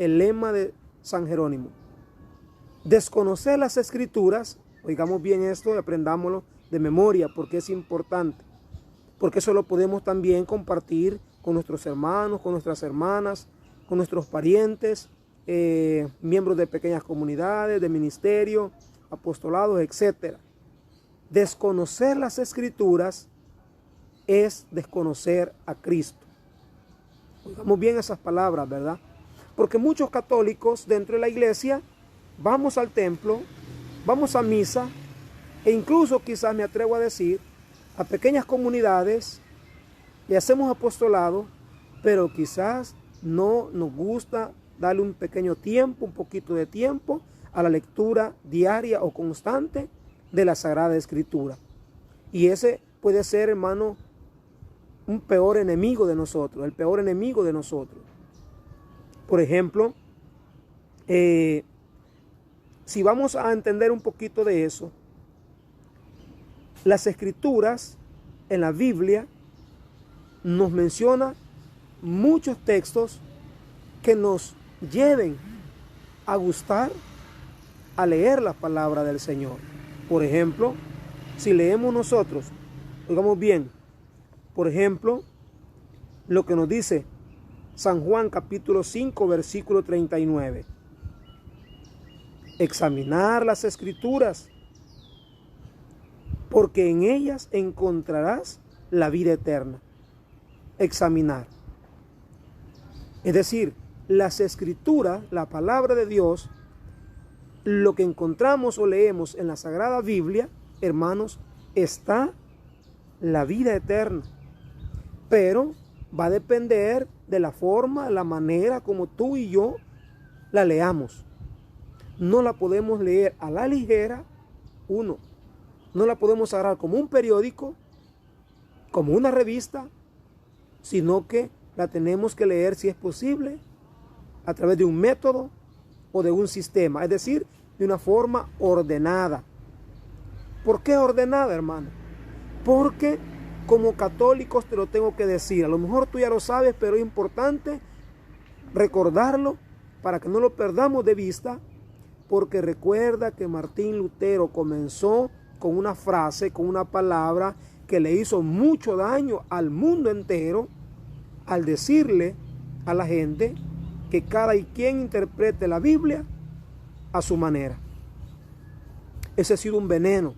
el lema de San Jerónimo. Desconocer las Escrituras, oigamos bien esto y aprendámoslo de memoria porque es importante. Porque eso lo podemos también compartir con nuestros hermanos, con nuestras hermanas, con nuestros parientes, miembros de pequeñas comunidades, de ministerio, apostolados, etc. Desconocer las Escrituras es desconocer a Cristo. Oigamos bien esas palabras, ¿verdad? Porque muchos católicos dentro de la iglesia vamos al templo, vamos a misa e incluso quizás me atrevo a decir a pequeñas comunidades y hacemos apostolado, pero quizás no nos gusta darle un pequeño tiempo, un poquito de tiempo a la lectura diaria o constante de la Sagrada Escritura. Y ese puede ser, hermano, un peor enemigo de nosotros, el peor enemigo de nosotros. Por ejemplo, si vamos a entender un poquito de eso, las Escrituras en la Biblia nos menciona muchos textos que nos lleven a gustar a leer la palabra del Señor. Por ejemplo, si leemos nosotros, oigamos bien, por ejemplo, lo que nos dice San Juan capítulo 5, versículo 39. Examinar las Escrituras, porque en ellas encontrarás la vida eterna. Examinar. Es decir, las Escrituras, la palabra de Dios, lo que encontramos o leemos en la Sagrada Biblia, hermanos, está la vida eterna. Pero va a depender de la forma, la manera como tú y yo la leamos. No la podemos leer a la ligera, no la podemos agarrar como un periódico, como una revista, sino que la tenemos que leer, si es posible, a través de un método o de un sistema, es decir, de una forma ordenada. ¿Por qué ordenada, hermano? Porque como católicos te lo tengo que decir, a lo mejor tú ya lo sabes, pero es importante recordarlo para que no lo perdamos de vista, porque recuerda que Martín Lutero comenzó con una frase, con una palabra que le hizo mucho daño al mundo entero, al decirle a la gente que cada quien interprete la Biblia a su manera. Ese ha sido un veneno.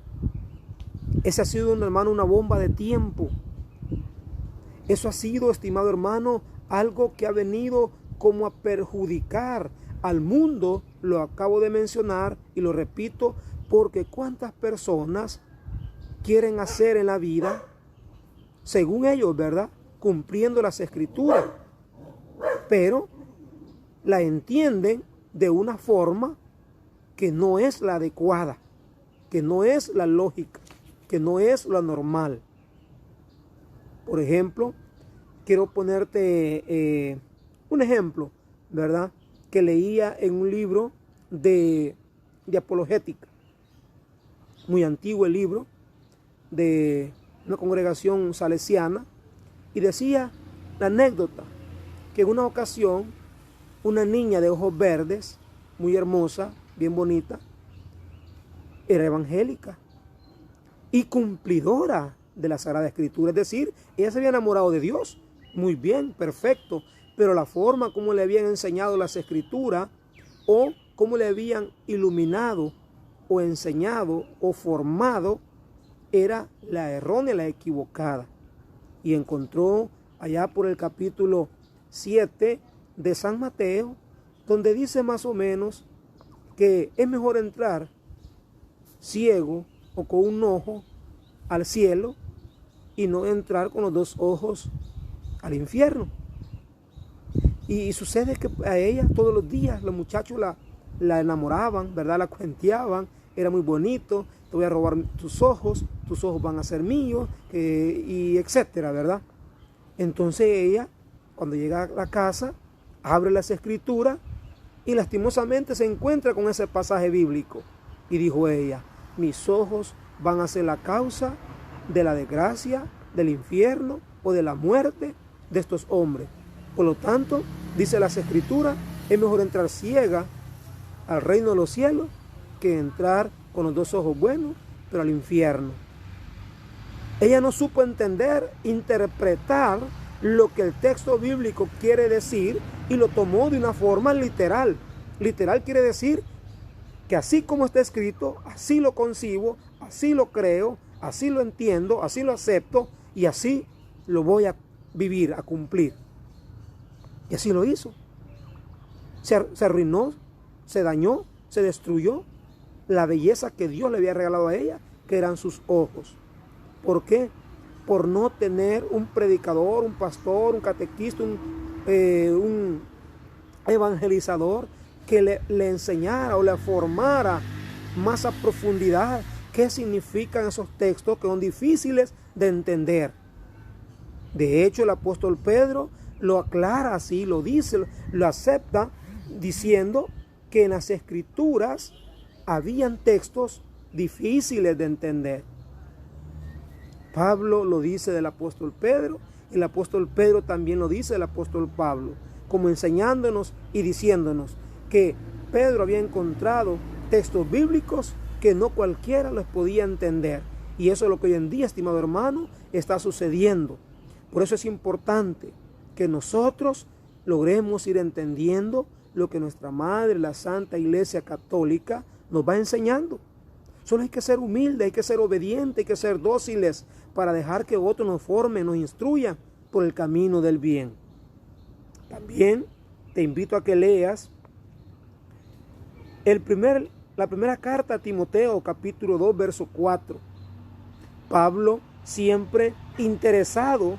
Ese ha sido, hermano, una bomba de tiempo. Eso ha sido, estimado hermano, algo que ha venido como a perjudicar al mundo. Lo acabo de mencionar y lo repito, porque cuántas personas quieren hacer en la vida, según ellos, ¿verdad?, cumpliendo las Escrituras, pero la entienden de una forma que no es la adecuada, que no es la lógica, que no es lo normal. Por ejemplo, quiero ponerte un ejemplo, ¿verdad?, que leía en un libro de apologética, muy antiguo el libro, de una congregación salesiana, y decía la anécdota que en una ocasión una niña de ojos verdes, muy hermosa, bien bonita, era evangélica y cumplidora de la Sagrada Escritura. Es decir, ella se había enamorado de Dios, muy bien, perfecto, pero la forma como le habían enseñado las Escrituras o cómo le habían iluminado o enseñado o formado era la errónea, la equivocada. Y encontró allá por el capítulo 7 de San Mateo, donde dice más o menos que es mejor entrar ciego o con un ojo al cielo y no entrar con los dos ojos al infierno. Y sucede que a ella todos los días los muchachos la enamoraban, ¿verdad? La cuenteaban, era muy bonito, te voy a robar tus ojos van a ser míos, y etcétera, ¿verdad? Entonces ella, cuando llega a la casa, abre las Escrituras y lastimosamente se encuentra con ese pasaje bíblico. Y dijo ella, mis ojos van a ser la causa de la desgracia, del infierno o de la muerte de estos hombres. Por lo tanto, dice las Escrituras, Es mejor entrar ciega al reino de los cielos que entrar con los dos ojos buenos, pero al infierno. Ella no supo entender, interpretar lo que el texto bíblico quiere decir y lo tomó de una forma literal. Literal quiere decir que así como está escrito, así lo concibo, así lo creo, así lo entiendo, así lo acepto y así lo voy a vivir, a cumplir. Y así lo hizo. Se arruinó, se dañó, se destruyó la belleza que Dios le había regalado a ella, que eran sus ojos. ¿Por qué? Por no tener un predicador, un pastor, un catequista, un evangelizador que le enseñara o le formara más a profundidad qué significan esos textos que son difíciles de entender. De hecho, el apóstol Pedro lo aclara así, lo dice, lo acepta, diciendo que en las Escrituras habían textos difíciles de entender. Pablo lo dice del apóstol Pedro, y el apóstol Pedro también lo dice del apóstol Pablo, como enseñándonos y diciéndonos que Pedro había encontrado textos bíblicos que no cualquiera los podía entender. Y eso es lo que hoy en día, estimado hermano, está sucediendo. Por eso es importante que nosotros logremos ir entendiendo lo que nuestra Madre, la Santa Iglesia Católica, nos va enseñando. Solo hay que ser humildes, hay que ser obedientes, hay que ser dóciles para dejar que otros nos formen, nos instruyan por el camino del bien. También te invito a que leas la primera carta a Timoteo, capítulo 2, verso 4. Pablo siempre interesado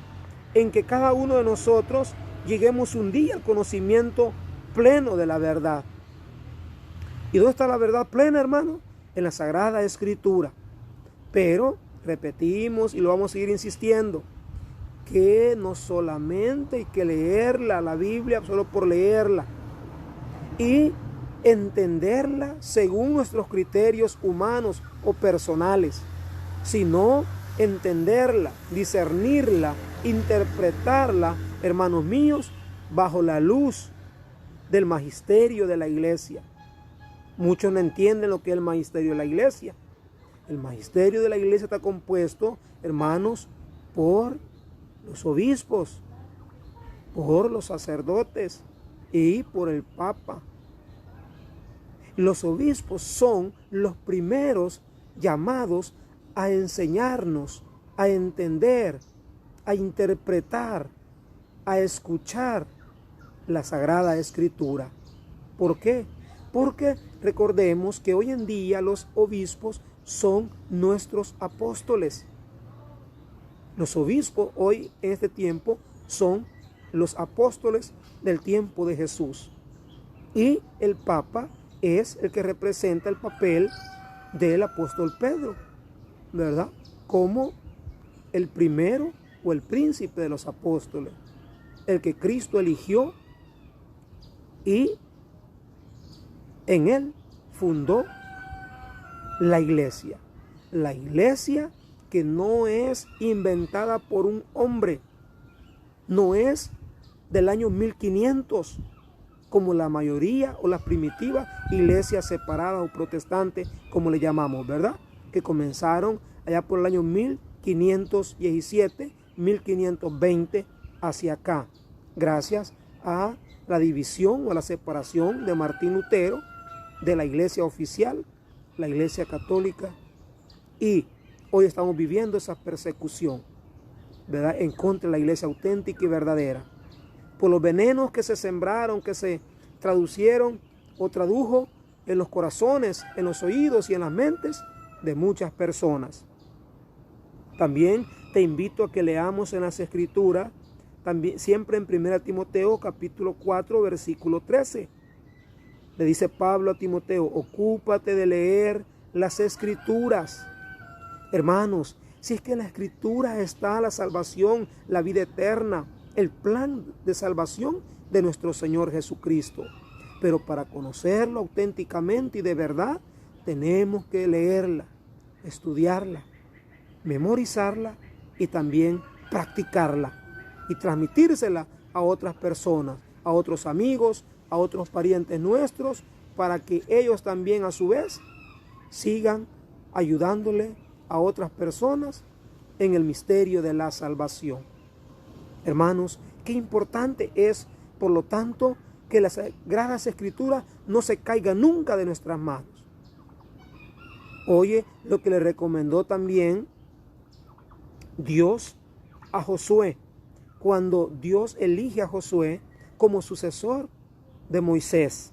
en que cada uno de nosotros lleguemos un día al conocimiento pleno de la verdad. ¿Y dónde está la verdad plena, hermano? En la Sagrada Escritura. Pero repetimos y lo vamos a seguir insistiendo, que no solamente hay que leerla, la Biblia, solo por leerla, y entenderla según nuestros criterios humanos o personales, sino entenderla, discernirla, interpretarla, hermanos míos, bajo la luz del magisterio de la iglesia. Muchos no entienden lo que es el magisterio de la iglesia. El magisterio de la iglesia está compuesto, hermanos, por los obispos, por los sacerdotes y por el Papa. Los obispos son los primeros llamados a enseñarnos, a entender, a interpretar, a escuchar la Sagrada Escritura. ¿Por qué? Porque recordemos que hoy en día los obispos son nuestros apóstoles. Los obispos hoy en este tiempo son los apóstoles del tiempo de Jesús. Y el Papa es el que representa el papel del apóstol Pedro, ¿verdad? Como el primero o el príncipe de los apóstoles, el que Cristo eligió y en él fundó la iglesia. La iglesia que no es inventada por un hombre, no es del año 1500, como la mayoría o las primitivas iglesias separadas o protestantes, como le llamamos, ¿verdad? Que comenzaron allá por el año 1517, 1520 hacia acá, gracias a la división o a la separación de Martín Lutero de la iglesia oficial, la iglesia católica, y hoy estamos viviendo esa persecución, ¿verdad?, en contra de la iglesia auténtica y verdadera, por los venenos que se sembraron, que se traducieron o tradujo en los corazones, en los oídos y en las mentes de muchas personas. También te invito a que leamos en las Escrituras, también siempre en 1 Timoteo capítulo 4 versículo 13. Le dice Pablo a Timoteo: ocúpate de leer las Escrituras. Hermanos, si es que en la Escritura está la salvación, la vida eterna, el plan de salvación de nuestro Señor Jesucristo. Pero para conocerlo auténticamente y de verdad, tenemos que leerla, estudiarla, memorizarla y también practicarla y transmitírsela a otras personas, a otros amigos, a otros parientes nuestros, para que ellos también a su vez sigan ayudándole a otras personas en el misterio de la salvación. Hermanos, qué importante es, por lo tanto, que las Sagradas Escrituras no se caigan nunca de nuestras manos. Oye lo que le recomendó también Dios a Josué, cuando Dios elige a Josué como sucesor de Moisés.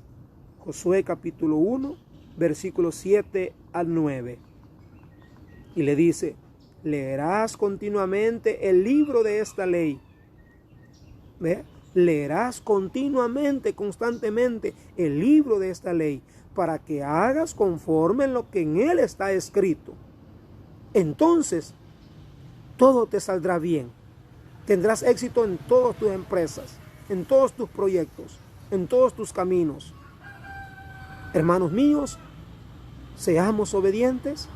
Josué capítulo 1, versículos 7 al 9. Y le dice: leerás continuamente el libro de esta ley. ¿Ve? Leerás continuamente, constantemente el libro de esta ley, para que hagas conforme en lo que en él está escrito. Entonces, todo te saldrá bien. Tendrás éxito en todas tus empresas, en todos tus proyectos, en todos tus caminos. Hermanos míos, seamos obedientes,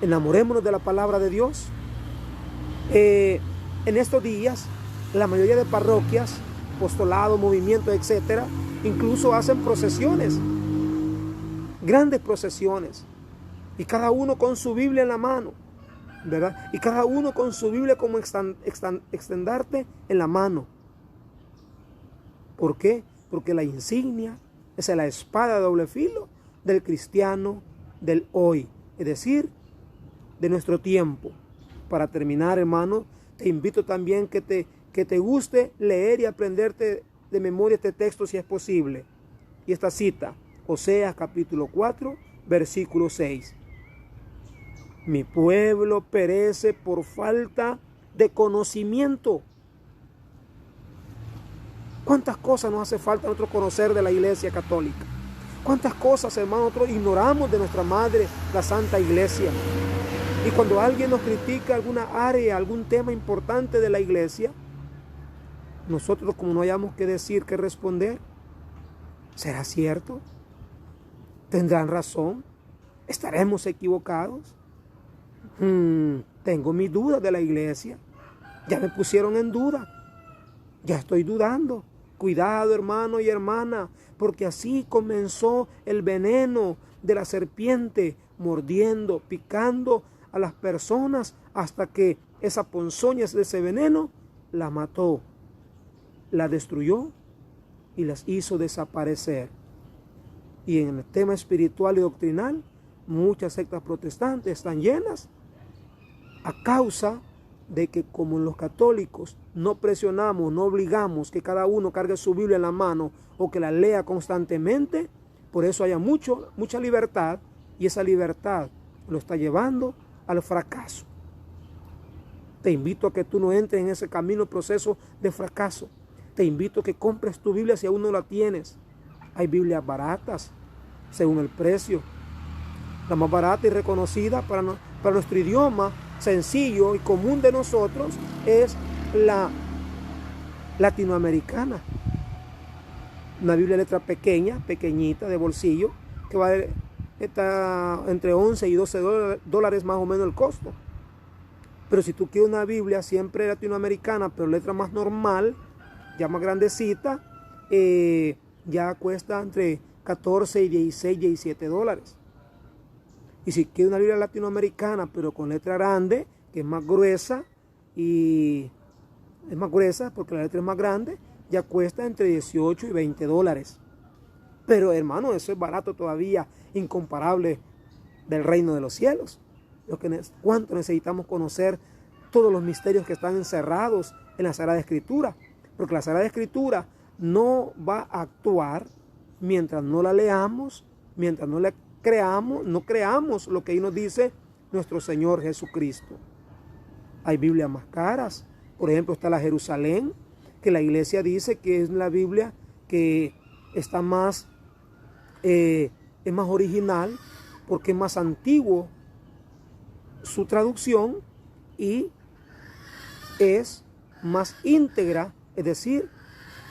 enamorémonos de la palabra de Dios. En estos días, la mayoría de parroquias, apostolado, movimientos, etcétera, incluso hacen procesiones, grandes procesiones, y cada uno con su Biblia en la mano, ¿verdad? Y cada uno con su Biblia como estandarte en la mano. ¿Por qué? Porque la insignia es la espada de doble filo del cristiano del hoy, es decir, de nuestro tiempo. Para terminar, hermano, te invito también que te guste leer y aprenderte de memoria este texto si es posible. Y esta cita, Oseas capítulo 4, versículo 6. Mi pueblo perece por falta de conocimiento. ¿Cuántas cosas nos hace falta a nosotros conocer de la Iglesia Católica? ¿Cuántas cosas, hermano, nosotros ignoramos de nuestra Madre, la Santa Iglesia? Y cuando alguien nos critica alguna área, algún tema importante de la Iglesia, nosotros, como no hayamos que decir, que responder, ¿será cierto? ¿Tendrán razón? ¿Estaremos equivocados? Tengo mis dudas de la Iglesia. Ya me pusieron en duda. Ya estoy dudando. Cuidado, hermano y hermana, porque así comenzó el veneno de la serpiente, mordiendo, picando a las personas hasta que esa ponzoña de ese veneno la mató, la destruyó y las hizo desaparecer. Y en el tema espiritual y doctrinal, muchas sectas protestantes están llenas a causa de que, como los católicos no presionamos, no obligamos que cada uno cargue su Biblia en la mano o que la lea constantemente, por eso haya mucha libertad, y esa libertad lo está llevando al fracaso. Te invito a que tú no entres en ese camino, proceso de fracaso. Te invito a que compres tu Biblia si aún no la tienes. Hay Biblias baratas, según el precio. La más barata y reconocida para nuestro idioma, sencillo y común de nosotros, es la latinoamericana. Una Biblia de letra pequeña, pequeñita, de bolsillo, que está entre 11 y 12 dólares más o menos el costo. Pero si tú quieres una Biblia siempre latinoamericana, pero letra más normal, ya más grandecita, ya cuesta entre 14 y 16, 17 dólares. Y si quieres una Biblia latinoamericana, pero con letra grande, que es más gruesa, y es más gruesa porque la letra es más grande, ya cuesta entre 18 y 20 dólares. Pero, hermano, eso es barato todavía, incomparable del reino de los cielos. ¿Cuánto necesitamos conocer todos los misterios que están encerrados en la Sagrada Escritura? Porque la Sagrada Escritura no va a actuar mientras no la leamos, mientras no creamos lo que ahí nos dice nuestro Señor Jesucristo. Hay Biblias más caras. Por ejemplo, está la Jerusalén, que la iglesia dice que es la Biblia que está más, es más original, porque es más antiguo su traducción y es más íntegra, es decir,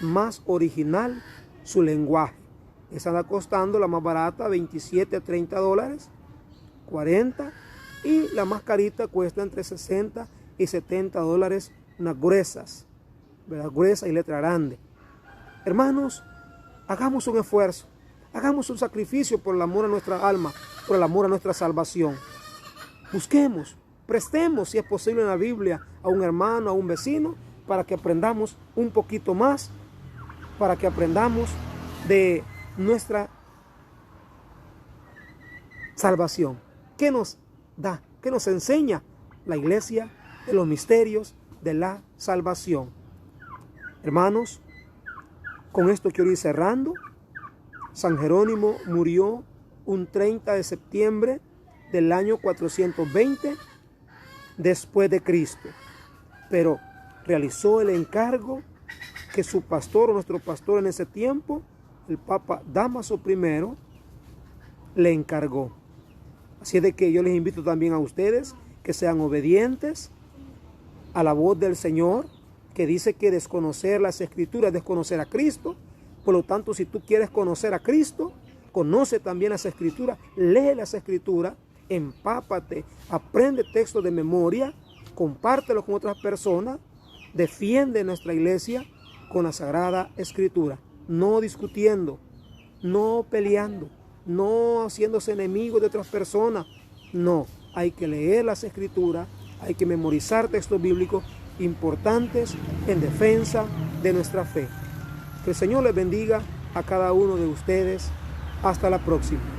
más original su lenguaje. Esa anda costando, la más barata, 27 a 30 dólares, 40, y la más carita cuesta entre 60 y 70 dólares, unas gruesas, ¿verdad? Gruesa y letra grande. Hermanos, hagamos un esfuerzo, hagamos un sacrificio por el amor a nuestra alma, por el amor a nuestra salvación. Busquemos, prestemos, si es posible, en la Biblia a un hermano, a un vecino, para que aprendamos un poquito más, para que aprendamos de nuestra salvación. ¿Qué nos da? ¿Qué nos enseña la iglesia de los misterios de la salvación? Hermanos, con esto quiero ir cerrando. San Jerónimo murió un 30 de septiembre del año 420 después de Cristo, pero realizó el encargo que su pastor, o nuestro pastor en ese tiempo, el Papa Dámaso I, le encargó. Así es de que yo les invito también a ustedes que sean obedientes a la voz del Señor, que dice que desconocer las Escrituras es desconocer a Cristo. Por lo tanto, si tú quieres conocer a Cristo, conoce también las Escrituras, lee las Escrituras, empápate, aprende textos de memoria, compártelo con otras personas, defiende nuestra iglesia con la Sagrada Escritura, no discutiendo, no peleando, no haciéndose enemigos de otras personas. No, hay que leer las Escrituras, hay que memorizar textos bíblicos importantes en defensa de nuestra fe. Que el Señor les bendiga a cada uno de ustedes. Hasta la próxima.